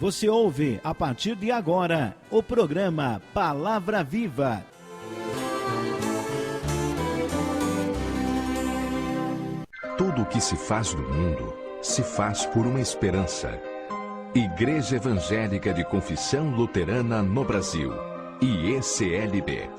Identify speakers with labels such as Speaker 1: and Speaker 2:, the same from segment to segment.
Speaker 1: Você ouve, a partir de agora, o programa Palavra Viva.
Speaker 2: Tudo o que se faz no mundo, se faz por uma esperança. Igreja Evangélica de Confissão Luterana no Brasil, IECLB.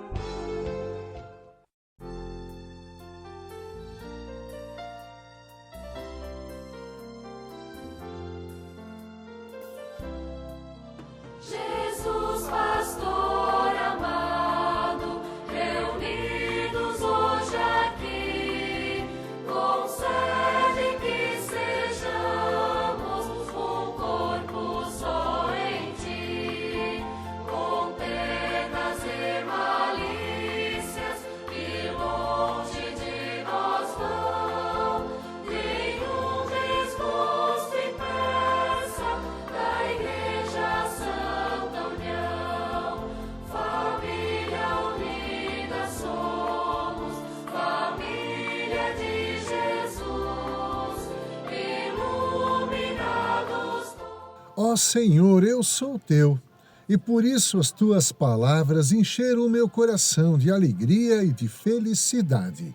Speaker 3: Ó Senhor, eu sou teu, e por isso as tuas palavras encheram o meu coração de alegria e de felicidade.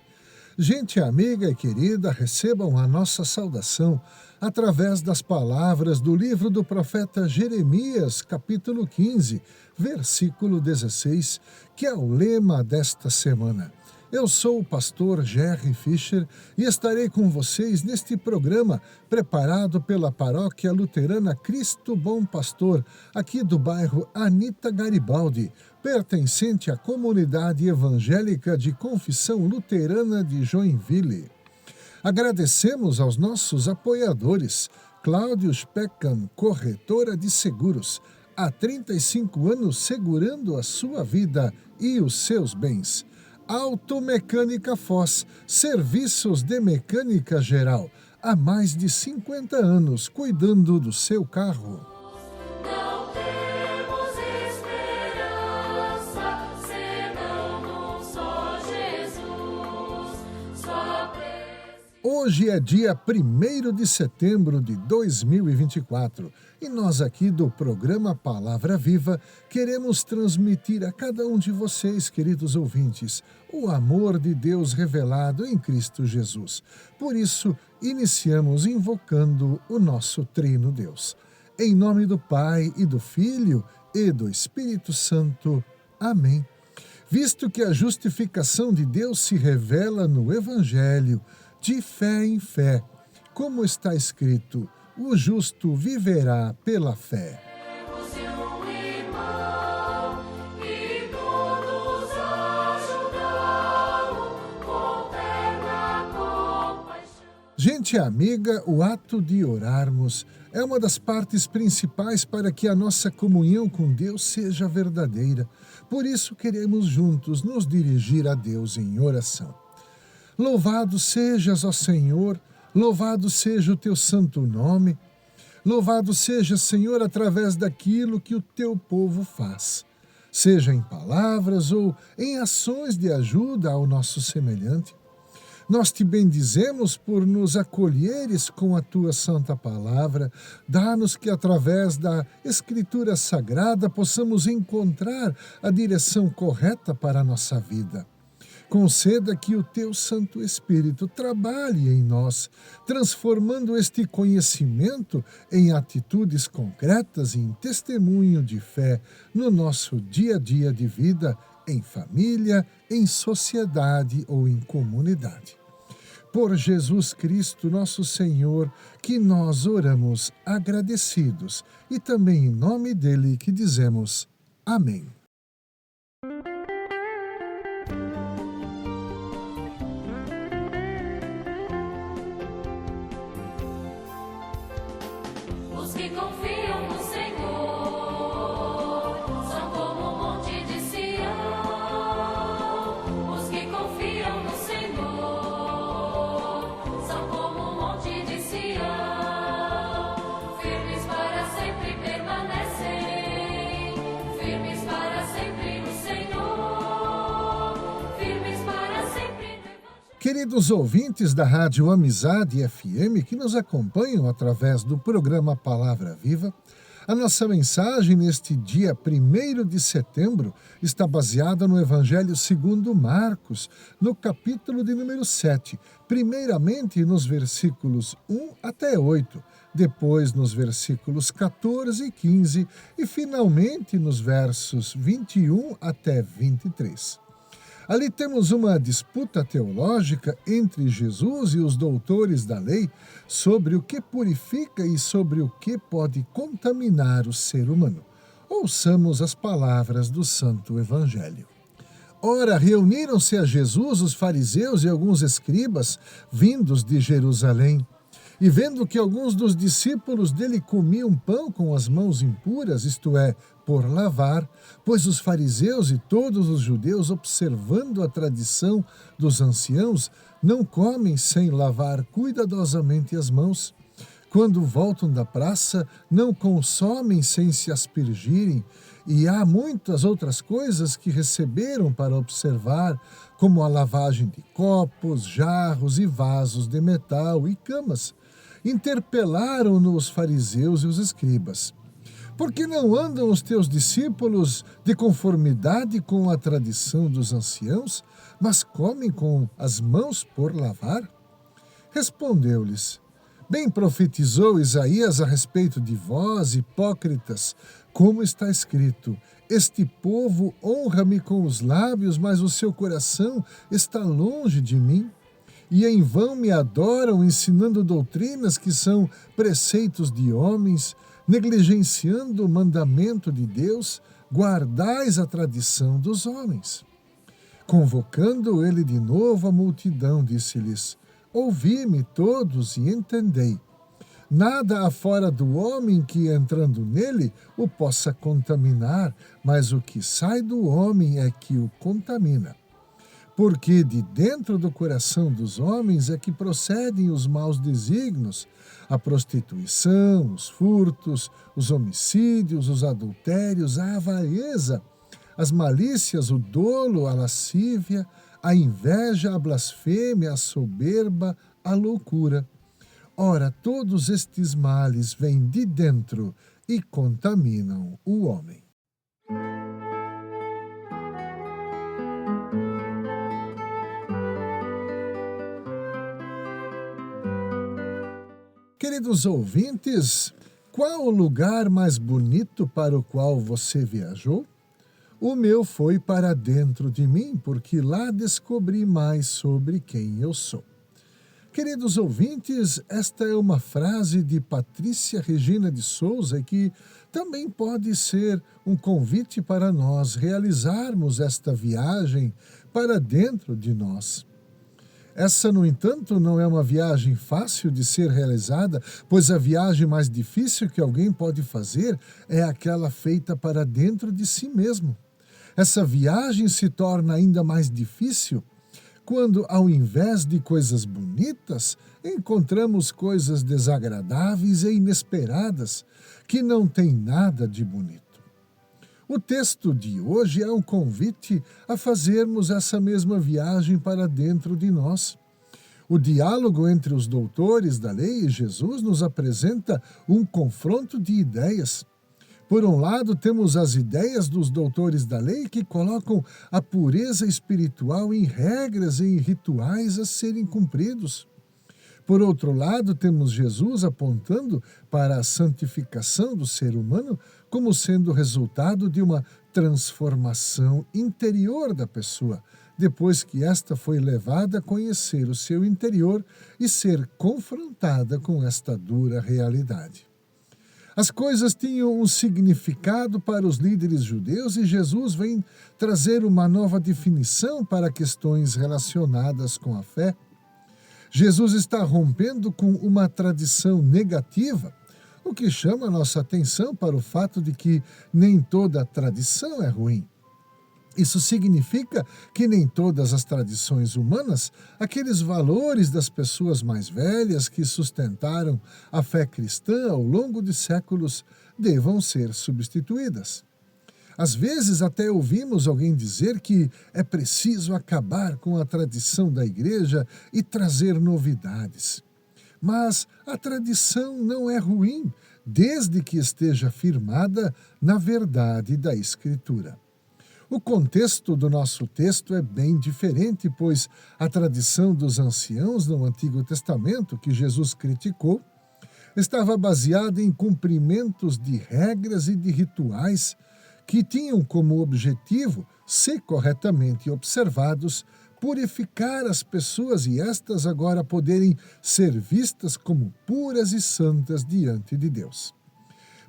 Speaker 3: Gente amiga e querida, recebam a nossa saudação através das palavras do livro do profeta Jeremias, capítulo 15, versículo 16, que é o lema desta semana. Eu sou o pastor Jerry Fischer e estarei com vocês neste programa preparado pela Paróquia Luterana Cristo Bom Pastor, aqui do bairro Anita Garibaldi, pertencente à comunidade evangélica de Confissão Luterana de Joinville. Agradecemos aos nossos apoiadores, Cláudio Speckham, corretora de seguros, há 35 anos segurando a sua vida e os seus bens. Automecânica Foz, serviços de mecânica geral, há mais de 50 anos cuidando do seu carro.
Speaker 4: Não temos esperança, senão num só Jesus, só
Speaker 3: Hoje é dia 1º de setembro de 2024 e nós aqui do programa Palavra Viva queremos transmitir a cada um de vocês, queridos ouvintes, o amor de Deus revelado em Cristo Jesus. Por isso, iniciamos invocando o nosso Trino Deus. Em nome do Pai e do Filho e do Espírito Santo. Amém. Visto que a justificação de Deus se revela no Evangelho, de fé em fé, como está escrito, o justo viverá pela fé. Gente amiga, o ato de orarmos é uma das partes principais para que a nossa comunhão com Deus seja verdadeira. Por isso queremos juntos nos dirigir a Deus em oração. Louvado sejas, ó Senhor, louvado seja o teu santo nome. Louvado seja, Senhor, através daquilo que o teu povo faz, seja em palavras ou em ações de ajuda ao nosso semelhante. Nós te bendizemos por nos acolheres com a tua santa palavra. Dá-nos que, através da Escritura Sagrada, possamos encontrar a direção correta para a nossa vida. Conceda que o teu Santo Espírito trabalhe em nós, transformando este conhecimento em atitudes concretas e em testemunho de fé no nosso dia a dia de vida, em família, em sociedade ou em comunidade. Por Jesus Cristo, nosso Senhor, que nós oramos agradecidos e também em nome dele que dizemos amém.
Speaker 4: Os que confiam no Senhor são como um monte de Sião. Os que confiam no Senhor são como um monte de Sião. Firmes para sempre permanecem, firmes para sempre no Senhor, firmes para sempre no Evangelho.
Speaker 3: Queridos ouvintes da Rádio Amizade FM que nos acompanham através do programa Palavra Viva, A nossa mensagem neste dia 1º de setembro está baseada no Evangelho segundo Marcos, no capítulo de número 7, primeiramente nos versículos 1 até 8, depois nos versículos 14 e 15 e finalmente nos versos 21 até 23. Ali temos uma disputa teológica entre Jesus e os doutores da lei sobre o que purifica e sobre o que pode contaminar o ser humano. Ouçamos as palavras do Santo Evangelho. Ora, reuniram-se a Jesus os fariseus e alguns escribas vindos de Jerusalém. E vendo que alguns dos discípulos dele comiam pão com as mãos impuras, isto é, por lavar, pois os fariseus e todos os judeus, observando a tradição dos anciãos, não comem sem lavar cuidadosamente as mãos. Quando voltam da praça, não consomem sem se aspergirem, e há muitas outras coisas que receberam para observar, como a lavagem de copos, jarros e vasos de metal e camas. Interpelaram-no os fariseus e os escribas. Por que não andam os teus discípulos de conformidade com a tradição dos anciãos, mas comem com as mãos por lavar? Respondeu-lhes: Bem profetizou Isaías a respeito de vós, hipócritas, como está escrito: Este povo honra-me com os lábios, mas o seu coração está longe de mim. E em vão me adoram, ensinando doutrinas que são preceitos de homens, negligenciando o mandamento de Deus, guardais a tradição dos homens. Convocando ele de novo a multidão, disse-lhes: Ouvi-me todos e entendei. Nada há fora do homem que, entrando nele, o possa contaminar, mas o que sai do homem é que o contamina. Porque de dentro do coração dos homens é que procedem os maus desígnios, a prostituição, os furtos, os homicídios, os adultérios, a avareza, as malícias, o dolo, a lascívia, a inveja, a blasfêmia, a soberba, a loucura. Ora, todos estes males vêm de dentro e contaminam o homem. Queridos ouvintes, qual o lugar mais bonito para o qual você viajou? O meu foi para dentro de mim, porque lá descobri mais sobre quem eu sou. Queridos ouvintes, esta é uma frase de Patrícia Regina de Souza que também pode ser um convite para nós realizarmos esta viagem para dentro de nós. Essa, no entanto, não é uma viagem fácil de ser realizada, pois a viagem mais difícil que alguém pode fazer é aquela feita para dentro de si mesmo. Essa viagem se torna ainda mais difícil quando, ao invés de coisas bonitas, encontramos coisas desagradáveis e inesperadas, que não têm nada de bonito. O texto de hoje é um convite a fazermos essa mesma viagem para dentro de nós. O diálogo entre os doutores da lei e Jesus nos apresenta um confronto de ideias. Por um lado, temos as ideias dos doutores da lei que colocam a pureza espiritual em regras e em rituais a serem cumpridos. Por outro lado, temos Jesus apontando para a santificação do ser humano como sendo resultado de uma transformação interior da pessoa, depois que esta foi levada a conhecer o seu interior e ser confrontada com esta dura realidade. As coisas tinham um significado para os líderes judeus e Jesus vem trazer uma nova definição para questões relacionadas com a fé. Jesus está rompendo com uma tradição negativa, o que chama a nossa atenção para o fato de que nem toda tradição é ruim. Isso significa que nem todas as tradições humanas, aqueles valores das pessoas mais velhas que sustentaram a fé cristã ao longo de séculos, devam ser substituídas. Às vezes até ouvimos alguém dizer que é preciso acabar com a tradição da igreja e trazer novidades. Mas a tradição não é ruim, desde que esteja firmada na verdade da Escritura. O contexto do nosso texto é bem diferente, pois a tradição dos anciãos no Antigo Testamento, que Jesus criticou, estava baseada em cumprimentos de regras e de rituais que tinham como objetivo, se corretamente observados, purificar as pessoas e estas agora poderem ser vistas como puras e santas diante de Deus.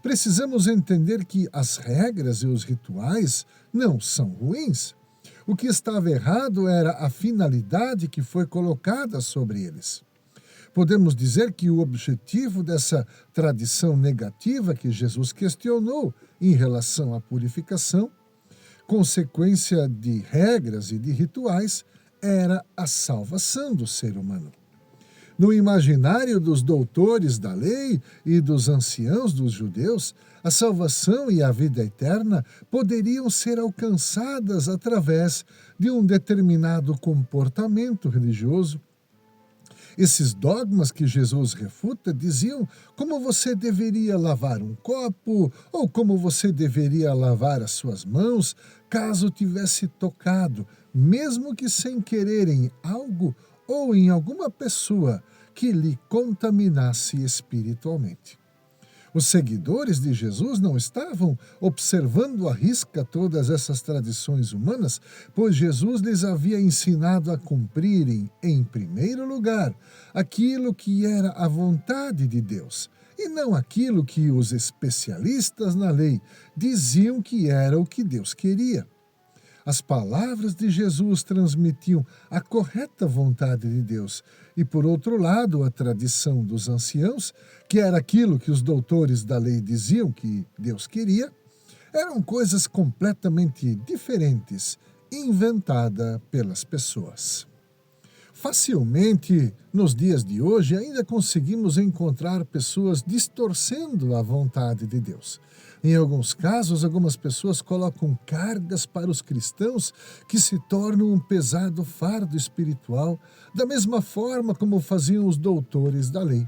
Speaker 3: Precisamos entender que as regras e os rituais não são ruins. O que estava errado era a finalidade que foi colocada sobre eles. Podemos dizer que o objetivo dessa tradição negativa que Jesus questionou em relação à purificação, consequência de regras e de rituais, era a salvação do ser humano. No imaginário dos doutores da lei e dos anciãos dos judeus, a salvação e a vida eterna poderiam ser alcançadas através de um determinado comportamento religioso. Esses dogmas que Jesus refuta diziam como você deveria lavar um copo ou como você deveria lavar as suas mãos caso tivesse tocado, mesmo que sem querer, em algo ou em alguma pessoa que lhe contaminasse espiritualmente. Os seguidores de Jesus não estavam observando à risca todas essas tradições humanas, pois Jesus lhes havia ensinado a cumprirem, em primeiro lugar, aquilo que era a vontade de Deus, e não aquilo que os especialistas na lei diziam que era o que Deus queria. As palavras de Jesus transmitiam a correta vontade de Deus e, por outro lado, a tradição dos anciãos, que era aquilo que os doutores da lei diziam que Deus queria, eram coisas completamente diferentes, inventadas pelas pessoas. Facilmente, nos dias de hoje, ainda conseguimos encontrar pessoas distorcendo a vontade de Deus. Em alguns casos, algumas pessoas colocam cargas para os cristãos que se tornam um pesado fardo espiritual, da mesma forma como faziam os doutores da lei.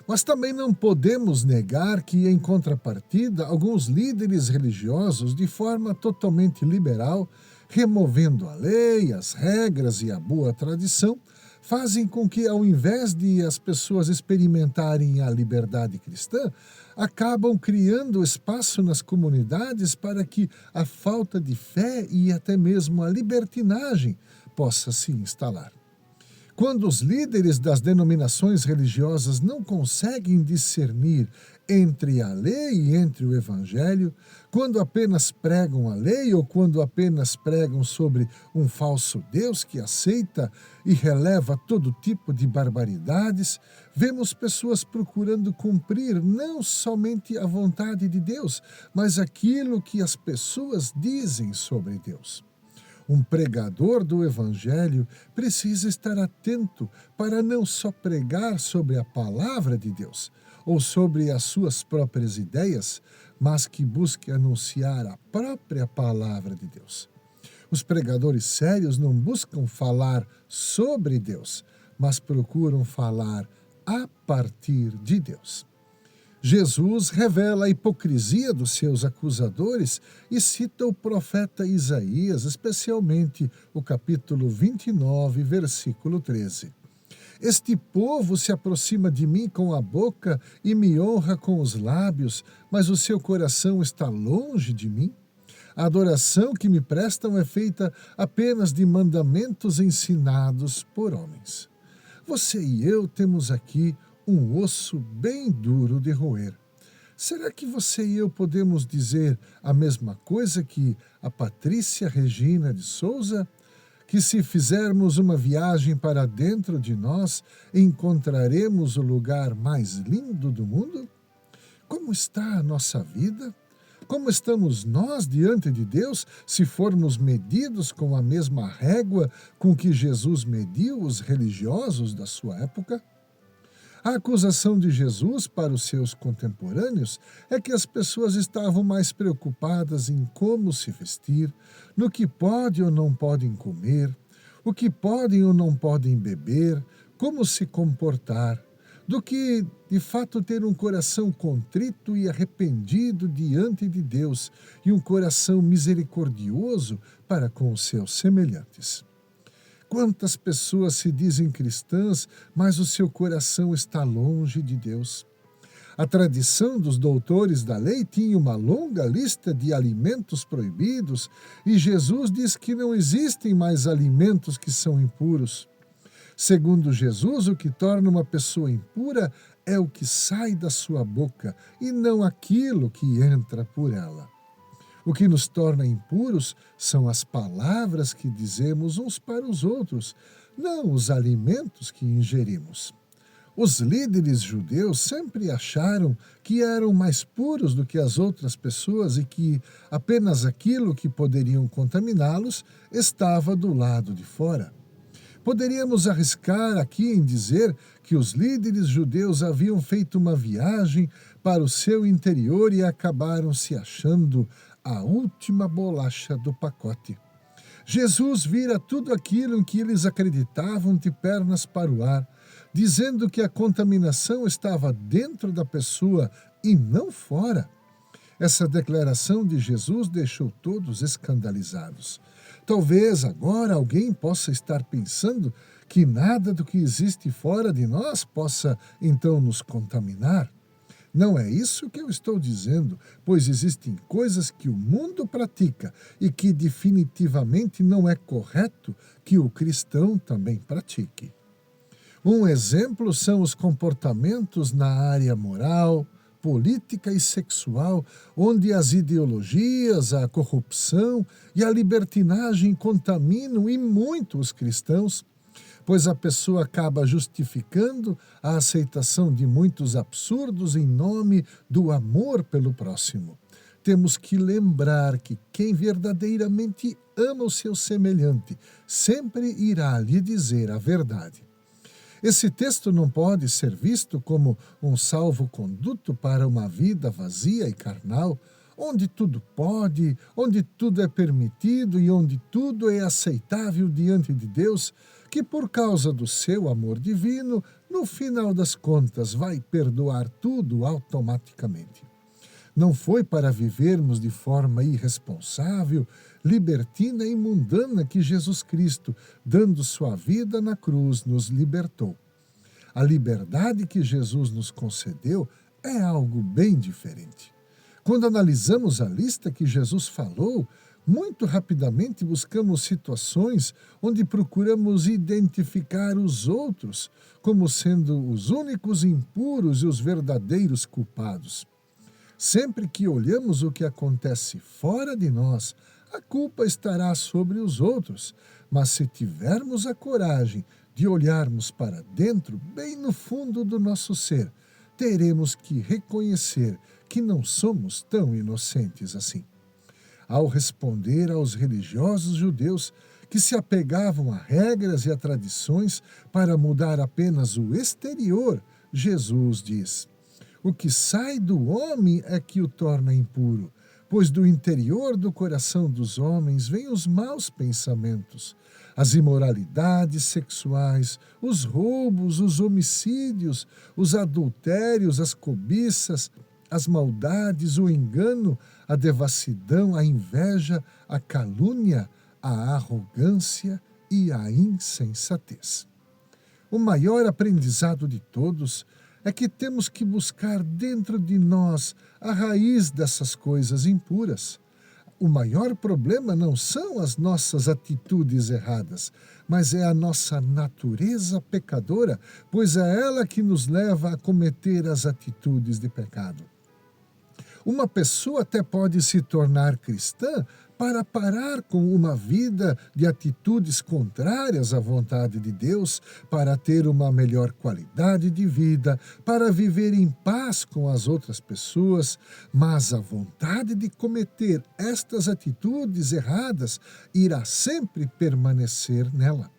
Speaker 3: Mas também não podemos negar que, em contrapartida, alguns líderes religiosos, de forma totalmente liberal, removendo a lei, as regras e a boa tradição, fazem com que, ao invés de as pessoas experimentarem a liberdade cristã, acabam criando espaço nas comunidades para que a falta de fé e até mesmo a libertinagem possa se instalar. Quando os líderes das denominações religiosas não conseguem discernir entre a lei e entre o evangelho, quando apenas pregam a lei ou quando apenas pregam sobre um falso Deus que aceita e releva todo tipo de barbaridades, vemos pessoas procurando cumprir não somente a vontade de Deus, mas aquilo que as pessoas dizem sobre Deus. Um pregador do Evangelho precisa estar atento para não só pregar sobre a palavra de Deus ou sobre as suas próprias ideias, mas que busque anunciar a própria palavra de Deus. Os pregadores sérios não buscam falar sobre Deus, mas procuram falar a partir de Deus. Jesus revela a hipocrisia dos seus acusadores e cita o profeta Isaías, especialmente o capítulo 29, versículo 13. Este povo se aproxima de mim com a boca e me honra com os lábios, mas o seu coração está longe de mim. A adoração que me prestam é feita apenas de mandamentos ensinados por homens. Você e eu temos aqui um osso bem duro de roer. Será que você e eu podemos dizer a mesma coisa que a Patrícia Regina de Souza? Que se fizermos uma viagem para dentro de nós, encontraremos o lugar mais lindo do mundo? Como está a nossa vida? Como estamos nós diante de Deus se formos medidos com a mesma régua com que Jesus mediu os religiosos da sua época? A acusação de Jesus para os seus contemporâneos é que as pessoas estavam mais preocupadas em como se vestir, no que podem ou não podem comer, o que podem ou não podem beber, como se comportar, do que, de fato, ter um coração contrito e arrependido diante de Deus e um coração misericordioso para com os seus semelhantes. Quantas pessoas se dizem cristãs, mas o seu coração está longe de Deus? A tradição dos doutores da lei tinha uma longa lista de alimentos proibidos e Jesus diz que não existem mais alimentos que são impuros. Segundo Jesus, o que torna uma pessoa impura é o que sai da sua boca e não aquilo que entra por ela. O que nos torna impuros são as palavras que dizemos uns para os outros, não os alimentos que ingerimos. Os líderes judeus sempre acharam que eram mais puros do que as outras pessoas e que apenas aquilo que poderiam contaminá-los estava do lado de fora. Poderíamos arriscar aqui em dizer que os líderes judeus haviam feito uma viagem para o seu interior e acabaram se achando a última bolacha do pacote. Jesus vira tudo aquilo em que eles acreditavam de pernas para o ar, dizendo que a contaminação estava dentro da pessoa e não fora. Essa declaração de Jesus deixou todos escandalizados. Talvez agora alguém possa estar pensando que nada do que existe fora de nós possa então nos contaminar. Não é isso que eu estou dizendo, pois existem coisas que o mundo pratica e que definitivamente não é correto que o cristão também pratique. Um exemplo são os comportamentos na área moral, política e sexual, onde as ideologias, a corrupção e a libertinagem contaminam e muito os cristãos, pois a pessoa acaba justificando a aceitação de muitos absurdos em nome do amor pelo próximo. Temos que lembrar que quem verdadeiramente ama o seu semelhante sempre irá lhe dizer a verdade. Esse texto não pode ser visto como um salvo-conduto para uma vida vazia e carnal, onde tudo pode, onde tudo é permitido e onde tudo é aceitável diante de Deus, que por causa do seu amor divino, no final das contas, vai perdoar tudo automaticamente. Não foi para vivermos de forma irresponsável, libertina e mundana que Jesus Cristo, dando sua vida na cruz, nos libertou. A liberdade que Jesus nos concedeu é algo bem diferente. Quando analisamos a lista que Jesus falou, muito rapidamente buscamos situações onde procuramos identificar os outros como sendo os únicos impuros e os verdadeiros culpados. Sempre que olhamos o que acontece fora de nós, a culpa estará sobre os outros, mas se tivermos a coragem de olharmos para dentro, bem no fundo do nosso ser, teremos que reconhecer que não somos tão inocentes assim. Ao responder aos religiosos judeus que se apegavam a regras e a tradições para mudar apenas o exterior, Jesus diz: o que sai do homem é que o torna impuro, pois do interior do coração dos homens vêm os maus pensamentos, as imoralidades sexuais, os roubos, os homicídios, os adultérios, as cobiças, as maldades, o engano, a devassidão, a inveja, a calúnia, a arrogância e a insensatez. O maior aprendizado de todos é que temos que buscar dentro de nós a raiz dessas coisas impuras. O maior problema não são as nossas atitudes erradas, mas é a nossa natureza pecadora, pois é ela que nos leva a cometer as atitudes de pecado. Uma pessoa até pode se tornar cristã para parar com uma vida de atitudes contrárias à vontade de Deus, para ter uma melhor qualidade de vida, para viver em paz com as outras pessoas, mas a vontade de cometer estas atitudes erradas irá sempre permanecer nela.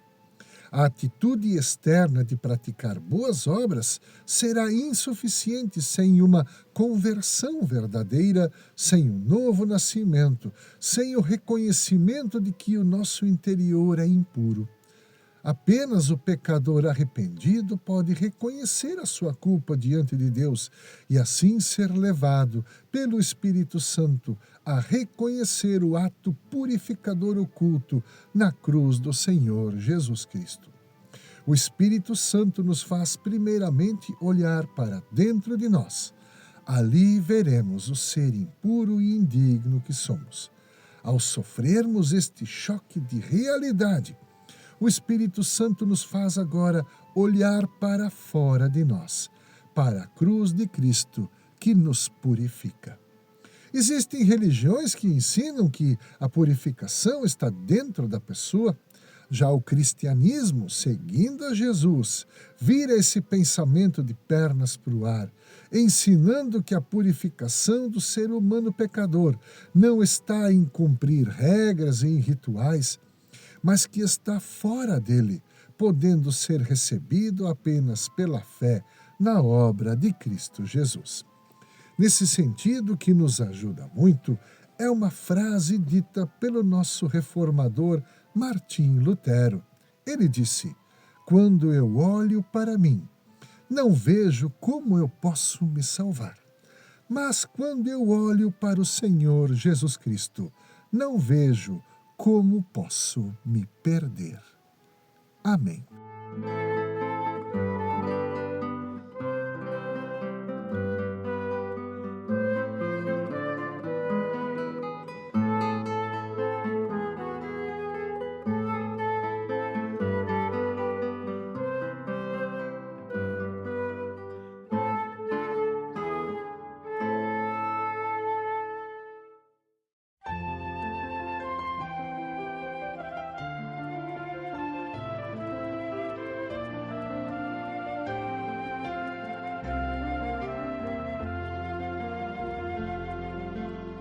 Speaker 3: A atitude externa de praticar boas obras será insuficiente sem uma conversão verdadeira, sem um novo nascimento, sem o reconhecimento de que o nosso interior é impuro. Apenas o pecador arrependido pode reconhecer a sua culpa diante de Deus e assim ser levado pelo Espírito Santo a reconhecer o ato purificador oculto na cruz do Senhor Jesus Cristo. O Espírito Santo nos faz primeiramente olhar para dentro de nós. Ali veremos o ser impuro e indigno que somos. Ao sofrermos este choque de realidade, o Espírito Santo nos faz agora olhar para fora de nós, para a cruz de Cristo que nos purifica. Existem religiões que ensinam que a purificação está dentro da pessoa. Já o cristianismo, seguindo a Jesus, vira esse pensamento de pernas para o ar, ensinando que a purificação do ser humano pecador não está em cumprir regras e em rituais, mas que está fora dele, podendo ser recebido apenas pela fé na obra de Cristo Jesus. Nesse sentido, que nos ajuda muito, é uma frase dita pelo nosso reformador Martim Lutero. Ele disse: "Quando eu olho para mim, não vejo como eu posso me salvar. Mas quando eu olho para o Senhor Jesus Cristo, não vejo como posso me perder." Amém.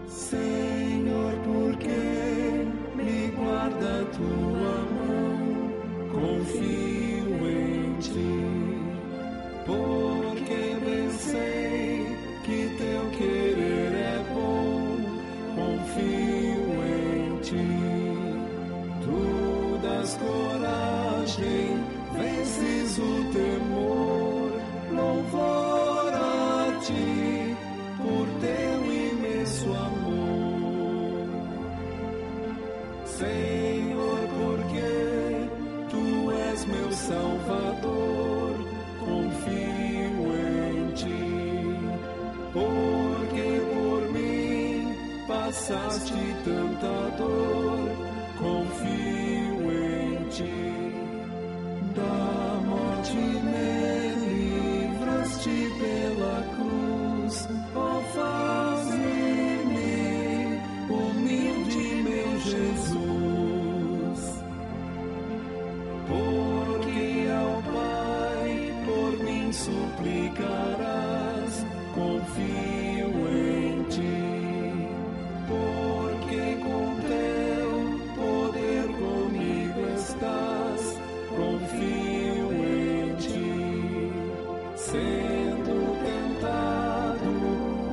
Speaker 5: Senhor, por que me guarda tua mão? Confio em ti, porque bem sei que teu querer é bom. Confio em ti, tu das coragem, vences o temor. Louvor a ti por teu imenso amor. Senhor, porque tu és meu Salvador, confio em ti, porque por mim passaste tanta dor, confio em ti. Da morte me livraste pela cruz, ó, faze-me humilde, meu Jesus. Porque ao Pai por mim suplicarás, confio em ti. Porque com teu poder comigo estás, confio em ti. Sendo tentado,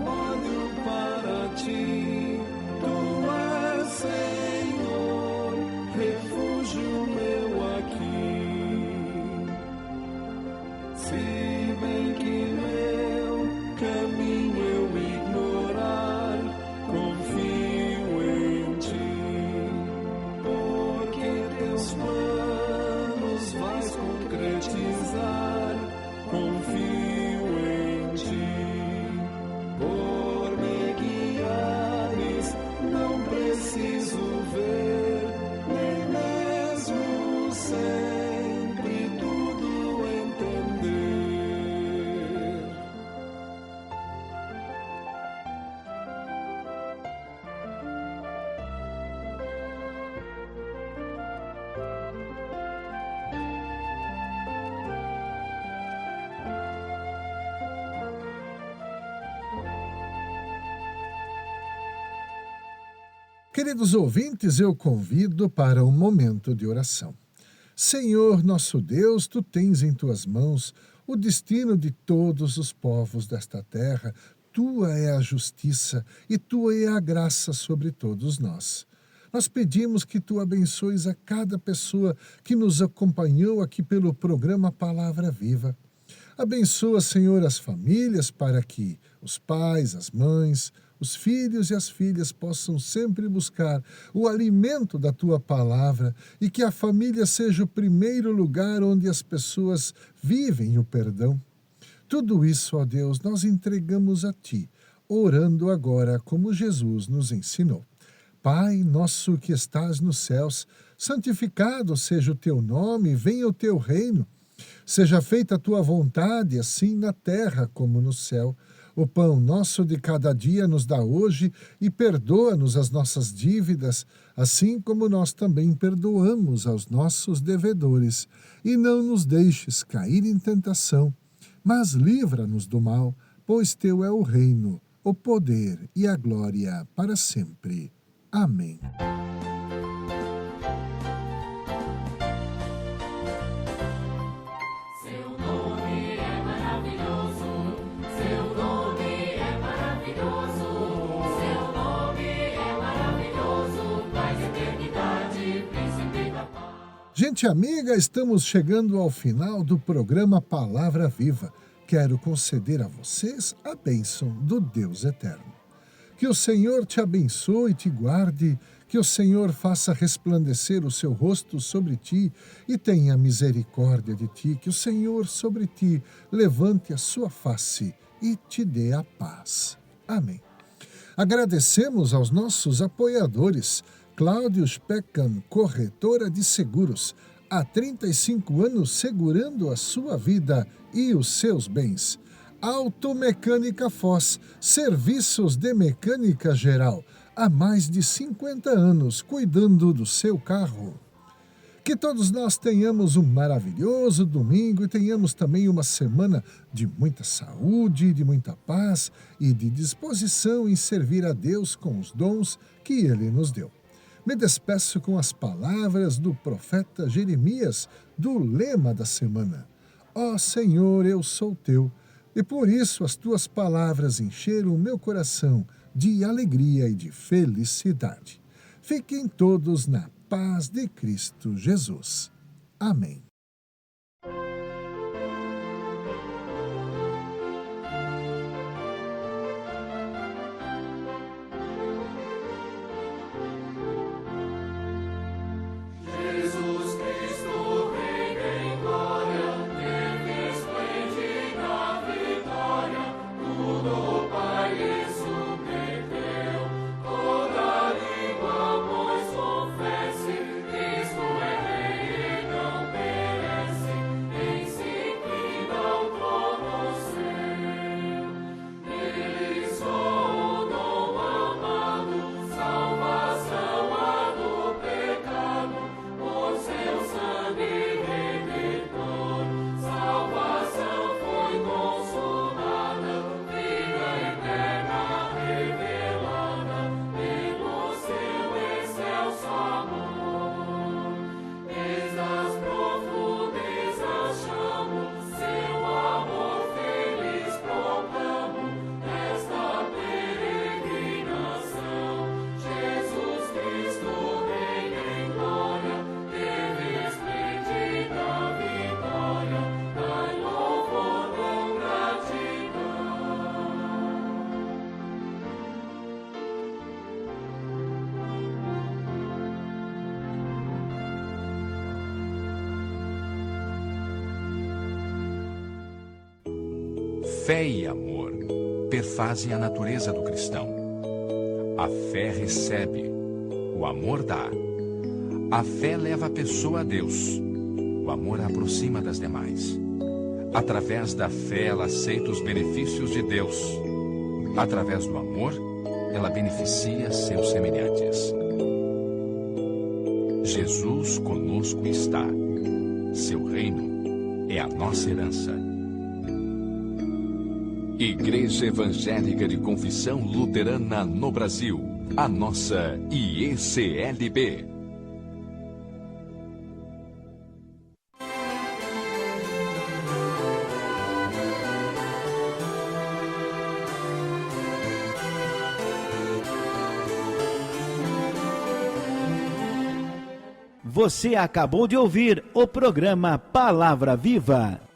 Speaker 5: olho para ti. Tu és, Senhor, refúgio meu aqui. Se bem que meu caminho eu ignorar, confio em ti, porque teus planos vais concretizar, confio em ti. Por me guiares, não preciso ver, nem mesmo sempre tudo entender.
Speaker 3: Queridos ouvintes, eu convido para um momento de oração. Senhor nosso Deus, tu tens em tuas mãos o destino de todos os povos desta terra. Tua é a justiça e tua é a graça sobre todos nós. Nós pedimos que tu abençoes a cada pessoa que nos acompanhou aqui pelo programa Palavra Viva. Abençoa, Senhor, as famílias para que os pais, as mães, os filhos e as filhas possam sempre buscar o alimento da tua palavra e que a família seja o primeiro lugar onde as pessoas vivem o perdão. Tudo isso, ó Deus, nós entregamos a ti, orando agora como Jesus nos ensinou. Pai nosso que estás nos céus, santificado seja o teu nome, venha o teu reino. Seja feita a tua vontade, assim na terra como no céu. O pão nosso de cada dia nos dá hoje e perdoa-nos as nossas dívidas, assim como nós também perdoamos aos nossos devedores. E não nos deixes cair em tentação, mas livra-nos do mal, pois teu é o reino, o poder e a glória para sempre. Amém.
Speaker 4: Seu nome é maravilhoso, seu nome é maravilhoso, seu nome é maravilhoso, Pai de eternidade, príncipe da paz.
Speaker 3: Gente amiga, estamos chegando ao final do programa Palavra Viva. Quero conceder a vocês a bênção do Deus Eterno. Que o Senhor te abençoe e te guarde, que o Senhor faça resplandecer o seu rosto sobre ti e tenha misericórdia de ti, que o Senhor sobre ti levante a sua face e te dê a paz. Amém. Agradecemos aos nossos apoiadores, Cláudio Speckham, corretora de seguros, há 35 anos segurando a sua vida e os seus bens. Automecânica Foz, serviços de mecânica geral, há mais de 50 anos cuidando do seu carro. Que todos nós tenhamos um maravilhoso domingo e tenhamos também uma semana de muita saúde, de muita paz e de disposição em servir a Deus com os dons que Ele nos deu. Me despeço com as palavras do profeta Jeremias, do lema da semana. Ó Senhor, eu sou teu, e por isso as tuas palavras encheram o meu coração de alegria e de felicidade. Fiquem todos na paz de Cristo Jesus. Amém.
Speaker 4: Jesus Cristo vem em glória, teve esplêndida vitória, tudo o Pai lhe submeteu, toda língua pois confesse, Cristo é Rei e não perece, nem se inclina ao trono seu. Ele só o dom amado, salvação a do pecado, por seu sangue redentor, salvação foi consumada, vida eterna revelada, pelo seu excelso amor. Desde as profundezas chamo, seu amor feliz proclamo, nesta peregrinação. Jesus Cristo vem em glória, teve esplêndida vitória, dai louvor com gratidão.
Speaker 2: Fé e amor perfazem a natureza do cristão. A fé recebe, o amor dá. A fé leva a pessoa a Deus, o amor a aproxima das demais. Através da fé, ela aceita os benefícios de Deus. Através do amor, ela beneficia seus semelhantes. Jesus conosco está. Seu reino é a nossa herança. Igreja Evangélica de Confissão Luterana no Brasil, a nossa IECLB.
Speaker 1: Você acabou de ouvir o programa Palavra Viva.